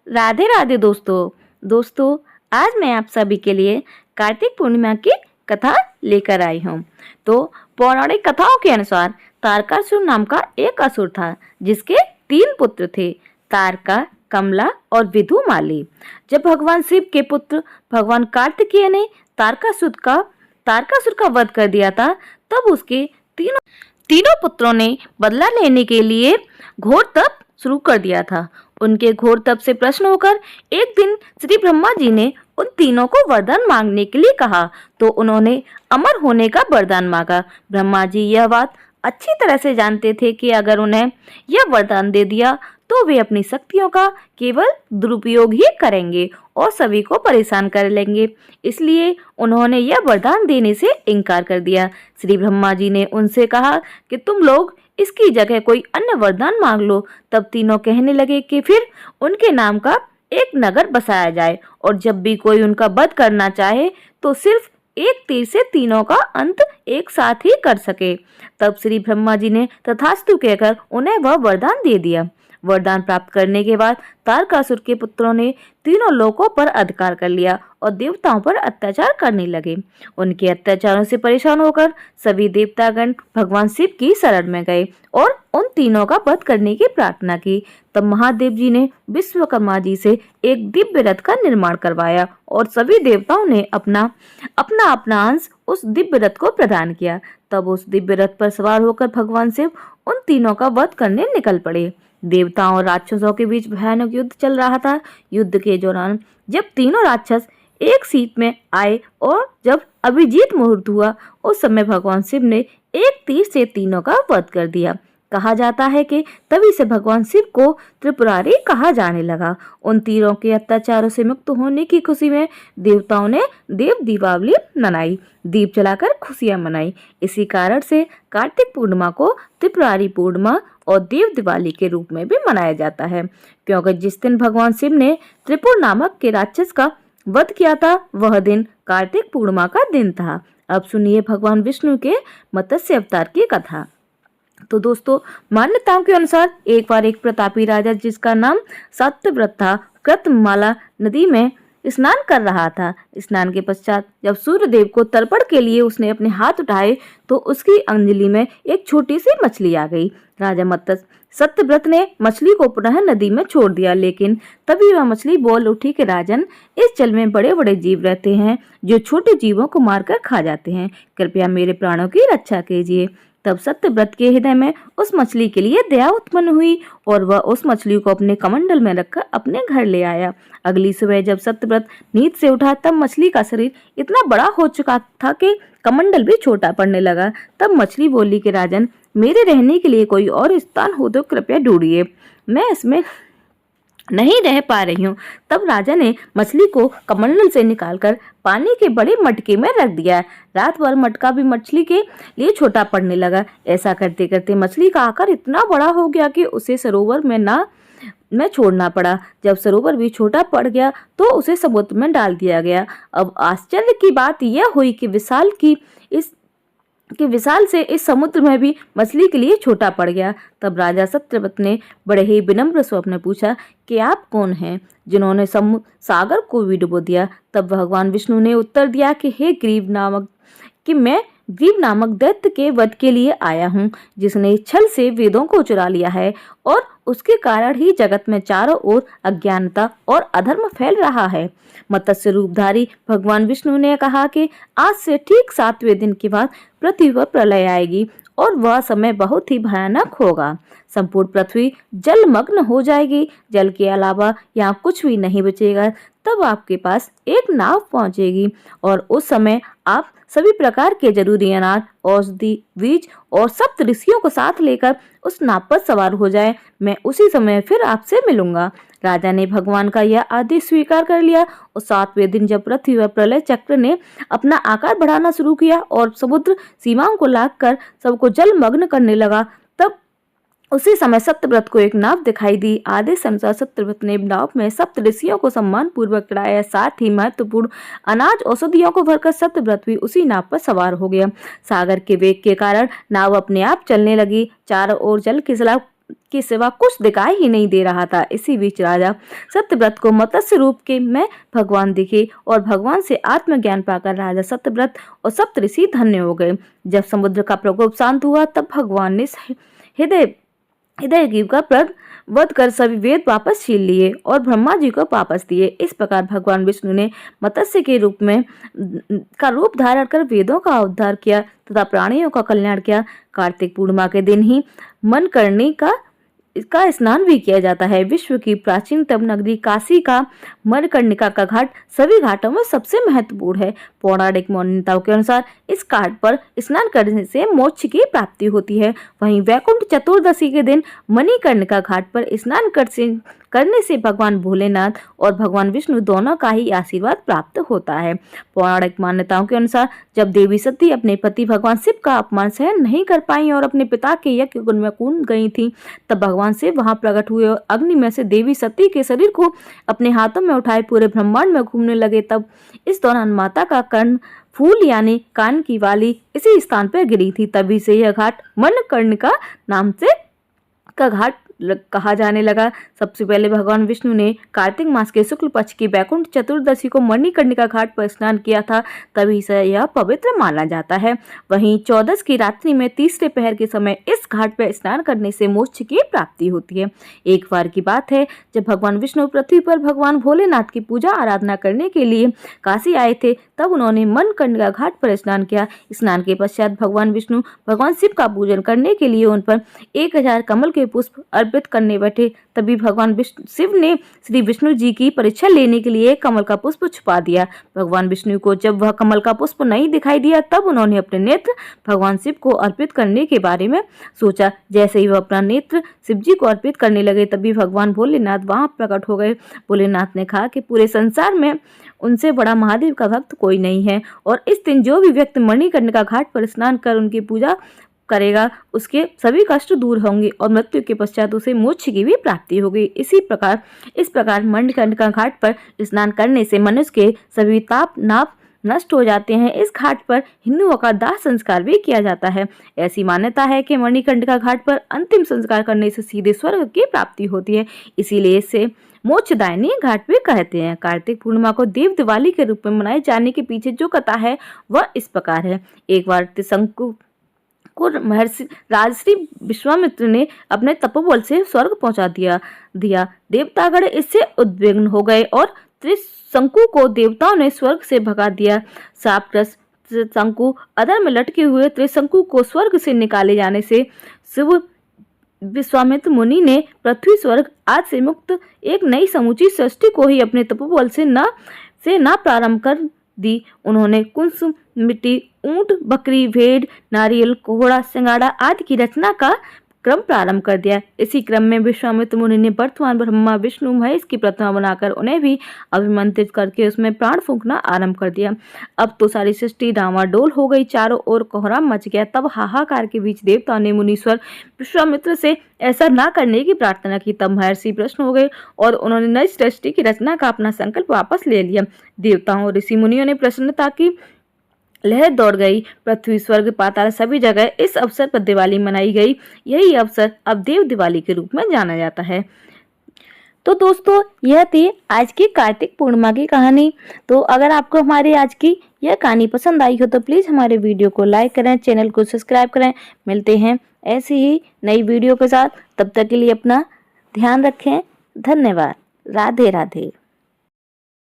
राधे राधे दोस्तों। आज मैं आप सभी के लिए कार्तिक पूर्णिमा की कथा लेकर आई हूँ। तो पौराणिक कथाओं के अनुसार तारकासुर नाम का एक असुर था जिसके 3 पुत्र थे, तारका, कमला और विधुमाली। जब भगवान शिव के पुत्र भगवान कार्तिकेय ने तारकासुर का वध कर दिया था, तब उसके तीनों पुत्रों ने बदला लेने के लिए घोर तप शुरू कर दिया था। उनके घोर तप से प्रश्न होकर एक दिन श्री ब्रह्मा जी ने उन तीनों को वरदान मांगने के लिए कहा, तो उन्होंने अमर होने का वरदान मांगा। ब्रह्मा जी यह बात अच्छी तरह से जानते थे कि अगर उन्हें यह वरदान दे दिया तो वे अपनी शक्तियों का केवल दुरुपयोग ही करेंगे और सभी को परेशान कर लेंगे। इसलिए उन्होंने यह वरदान देने से इनकार कर दिया। श्री ब्रह्मा जी ने उनसे कहा कि तुम लोग इसकी जगह कोई अन्य वरदान मांग लो। तब तीनों कहने लगे कि फिर उनके नाम का एक नगर बसाया जाए और जब भी कोई उनका वध करना चाहे तो सिर्फ एक तीर से तीनों का अंत एक साथ ही कर सके। तब श्री ब्रह्मा जी ने तथास्तु कहकर उन्हें वह वरदान दे दिया। वरदान प्राप्त करने के बाद तारकासुर के पुत्रों ने तीनों लोकों पर अधिकार कर लिया और देवताओं पर अत्याचार करने लगे। उनके अत्याचारों से परेशान होकर सभी देवतागण भगवान शिव की शरण में गए और उन तीनों का वध करने की प्रार्थना की। तब महादेव जी ने विश्वकर्मा जी से एक दिव्य रथ का निर्माण करवाया और सभी देवताओं ने अपना अपना अंश उस दिव्य रथ को प्रदान किया। तब उस दिव्य रथ पर सवार होकर भगवान शिव उन तीनों का वध करने निकल पड़े। देवताओं और राक्षसों के बीच भयानक युद्ध चल रहा था। युद्ध के दौरान जब तीनों राक्षस एक सीट में आए और जब अभिजीत मुहूर्त हुआ, उस समय भगवान शिव ने एक तीर से तीनों का वध कर दिया। कहा जाता है कि तभी से भगवान शिव को त्रिपुरारी कहा जाने लगा। उन तीरों के अत्याचारों से मुक्त होने की खुशी में देवताओं ने देव दीपावली मनाई, दीप जलाकर खुशियां मनाई। इसी कारण से कार्तिक पूर्णिमा को त्रिपुरारी पूर्णिमा और देव दिवाली के रूप में भी मनाया जाता है, क्योंकि जिस दिन भगवान शिव ने त्रिपुर नामक के राक्षस का वध किया था, वह दिन कार्तिक पूर्णिमा का दिन था। अब सुनिए भगवान विष्णु के मत्स्य अवतार की कथा। तो दोस्तों, मान्यताओं के अनुसार एक बार एक प्रतापी राजा जिसका नाम सत्यव्रत था, कृतमाला नदी में स्नान कर रहा था। स्नान के पश्चात जब सूर्य देव को तर्पण के लिए उसने अपने हाथ उठाए तो उसकी अंजलि में एक छोटी सी मछली आ गई। राजा मत्स्य सत्यव्रत ने मछली को पुनः नदी में छोड़ दिया, लेकिन तभी वह मछली बोल उठी कि राजन, इस जल में बड़े बड़े जीव रहते हैं जो छोटे जीवों को मारकर खा जाते हैं, कृपया मेरे प्राणों की रक्षा कीजिए। तब सत्यव्रत के हृदय में उस मछली के लिए दया उत्पन्न हुई और वह उस मछली को अपने कमंडल में रखकर अपने घर ले आया। अगली सुबह जब सत्यव्रत नींद से उठा तब मछली का शरीर इतना बड़ा हो चुका था कि कमंडल भी छोटा पड़ने लगा। तब मछली बोली कि राजन, मेरे रहने के लिए कोई और स्थान हो तो कृपया ढूंढिए, मैं इसमें नहीं रह पा रही हूँ। तब राजा ने मछली को कमंडल से निकालकर पानी के बड़े मटके में रख दिया। रात भर मटका भी मछली के लिए छोटा पड़ने लगा। ऐसा करते करते मछली का आकार इतना बड़ा हो गया कि उसे सरोवर में छोड़ना पड़ा। जब सरोवर भी छोटा पड़ गया तो उसे समुद्र में डाल दिया गया। अब आश्चर्य की बात यह हुई कि विशाल से इस समुद्र में भी मछली के लिए छोटा पड़ गया। तब राजा सत्यव्रत ने बड़े ही विनम्र स्वर में पूछा कि आप कौन हैं जिन्होंने सागर को भी डुबो दिया। तब भगवान विष्णु ने उत्तर दिया कि हे मैं ग्रीव नामक दैत्य के वध के लिए आया हूँ, जिसने छल से वेदों को चुरा लिया है और उसके कारण ही जगत में चारों ओर अज्ञानता और अधर्म फैल रहा है। मत्स्य रूपधारी भगवान विष्णु ने कहा कि आज से ठीक 7वें दिन के बाद पृथ्वी पर प्रलय आएगी और वह समय बहुत ही भयानक होगा। संपूर्ण पृथ्वी जलमग्न हो जाएगी। जल के अलावा यहाँ कुछ भी नहीं बचेगा। तब आपके पास एक नाव पहुंचेगी और उस समय आप सभी प्रकार के जरूरी अनाज, औषधि, बीज और सप्त ऋषियों को साथ लेकर उस नाव पर सवार हो जाए। मैं उसी समय फिर आपसे मिलूंगा। राजा ने भगवान का यह आदेश स्वीकार कर लिया और 7वें दिन जब पृथ्वी पर प्रलय चक्र ने अपना आकार बढ़ाना शुरू किया और समुद्र सीमाओं को लाग कर सबको जलमग्न करने लगा, तब उसी समय सत्यव्रत को एक नाव दिखाई दी। आदेश अनुसार सत्यव्रत ने नाव में सप्त ऋषियों को सम्मान पूर्वक चढ़ाया। साथ ही महत्वपूर्ण अनाज औषधियों को भरकर सत्यव्रत भी उसी नाव पर सवार हो गया। सागर के वेग के कारण नाव अपने आप चलने लगी। चारों ओर जल के के सिवा कुछ दिखाई ही नहीं दे रहा था। इसी बीच राजा सत्यव्रत को मत्स्य रूप के में भगवान दिखे और भगवान से आत्मज्ञान पाकर राजा सत्यव्रत और सप्तऋषि धन्य हो गए। जब समुद्र का प्रकोप शांत हुआ तब भगवान ने हृदय जीव का वध कर सभी वेद वापस छीन लिए और ब्रह्मा जी को वापस दिए। इस प्रकार भगवान विष्णु ने मत्स्य के रूप में का रूप धारण कर वेदों का उद्धार किया तथा प्राणियों का कल्याण किया। कार्तिक पूर्णिमा के दिन ही मनकर्णी का स्नान भी किया जाता है। विश्व की प्राचीनतम नगरी काशी का मणिकर्णिका का घाट सभी घाटों में सबसे महत्वपूर्ण है। पौराणिक मान्यताओं के अनुसार इस घाट पर स्नान करने से मोक्ष की प्राप्ति होती है। वहीं वैकुंठ चतुर्दशी के दिन मणिकर्णिका घाट पर स्नान करने से भगवान भोलेनाथ और भगवान विष्णु दोनों का ही आशीर्वाद प्राप्त होता है। पौराणिक मान्यताओं के अनुसार जब देवी सती अपने पति भगवान शिव का अपमान सहन नहीं कर पाई और अपने पिता के यज्ञ कुंड में कूद गई थी, तब भगवान शिव वहां प्रकट हुए और अग्नि में से देवी सती के शरीर को अपने हाथों में उठाए पूरे ब्रह्मांड में घूमने लगे। तब इस दौरान माता का कर्ण फूल यानी कान की वाली इसी स्थान पर गिरी थी। तभी से यह घाट मणिकर्णिका नाम से का घाट कहा जाने लगा। सबसे पहले भगवान विष्णु ने कार्तिक मास के शुक्ल पक्ष की वैकुंठ चतुर्दशी को मणिकर्णिका घाट पर स्नान किया था, तभी से यह पवित्र माना जाता है। वहीं 14 की रात्रि में तीसरे पहर के समय इस घाट पर स्नान करने से मोक्ष की प्राप्ति होती है। एक बार की बात है जब भगवान विष्णु पृथ्वी पर भगवान भोलेनाथ की पूजा आराधना करने के लिए काशी आए थे, तब उन्होंने मणिकर्णिका घाट पर स्नान किया। स्नान के पश्चात भगवान विष्णु भगवान शिव का पूजन करने के लिए उन पर 1000 कमल के पुष्प अर्पित करने बैठे। तभी भगवान शिव ने श्री विष्णु जी की परीक्षा लेने के लिए कमल का पुष्प छुपा दिया। भगवान विष्णु को जब वह कमल का पुष्प नहीं दिखाई दिया, तब उन्होंने अपने नेत्र भगवान शिव को अर्पित करने के बारे में सोचा। जैसे ही वह अपना नेत्र शिव जी को अर्पित करने लगे, तभी भगवान भोलेनाथ वहां प्रकट हो गए। भोलेनाथ ने कहा कि पूरे संसार में उनसे बड़ा महादेव का भक्त कोई नहीं है और इस दिन जो भी व्यक्ति मणिकर्णिका घाट पर स्नान कर उनकी पूजा करेगा उसके सभी कष्ट दूर होंगे और मृत्यु के पश्चात उसे मोक्ष की भी प्राप्ति होगी। इस प्रकार मणिकर्णिका घाट पर स्नान करने से मनुष्य के सभी ताप नाप नष्ट हो जाते हैं। इस घाट पर हिंदुओं का दाह संस्कार भी किया जाता है। ऐसी मान्यता है कि मणिकर्णिका घाट पर अंतिम संस्कार करने से सीधे स्वर्ग की प्राप्ति होती है, इसीलिए इसे मोक्षदायिनी घाट भी कहते हैं। कार्तिक पूर्णिमा को देव दिवाली के रूप में मनाए जाने के पीछे जो कथा है वह इस प्रकार है। एक बार त्रिशंकु को महर्षि राजश्री विश्वामित्र ने अपने तपोबल से स्वर्ग पहुंचा दिया। देवतागण इससे उद्विग्न हो गए और त्रिशंकु को देवताओं ने स्वर्ग से भगा दिया। शापग्रस्त त्रिशंकु अधर में लटके हुए त्रिशंकु को स्वर्ग से निकाले जाने से शिव विश्वामित्र मुनि ने पृथ्वी स्वर्ग आज से मुक्त एक नई समूची सृष्टि को ही अपने तपोबल से न प्रारंभ कर दी। उन्होंने कुंस मिट्टी, ऊंट, बकरी, भेड़, नारियल, घोड़ा, सिंगाड़ा आदि की रचना का क्रम प्रारंभ कर दिया। इसी क्रम में विश्वामित्र मुनि ने वर्तमान ब्रह्मा विष्णु महेश की प्रतिमा बनाकर उन्हें भी अभिमंत्रित करके उसमें प्राण फूंकना आरंभ कर दिया। अब तो सारी सृष्टि डामाडोल हो गई, चारों ओर कोहराम मच गया। तब हाहाकार के बीच देवताओं ने मुनीश्वर विश्वामित्र से ऐसा ना करने की प्रार्थना की। तब महर्षि प्रसन्न हो गए और उन्होंने नई सृष्टि की रचना का अपना संकल्प वापस ले लिया। देवताओं और ऋषि मुनियों ने प्रसन्नता की लहर दौड़ गई। पृथ्वी, स्वर्ग, पाताल सभी जगह इस अवसर पर दिवाली मनाई गई। यही अवसर अब देव दिवाली के रूप में जाना जाता है। तो दोस्तों, यह थी आज की कार्तिक पूर्णिमा की कहानी। तो अगर आपको हमारी आज की यह कहानी पसंद आई हो तो प्लीज़ हमारे वीडियो को लाइक करें, चैनल को सब्सक्राइब करें। मिलते हैं ऐसी ही नई वीडियो के साथ। तब तक के लिए अपना ध्यान रखें। धन्यवाद। राधे राधे।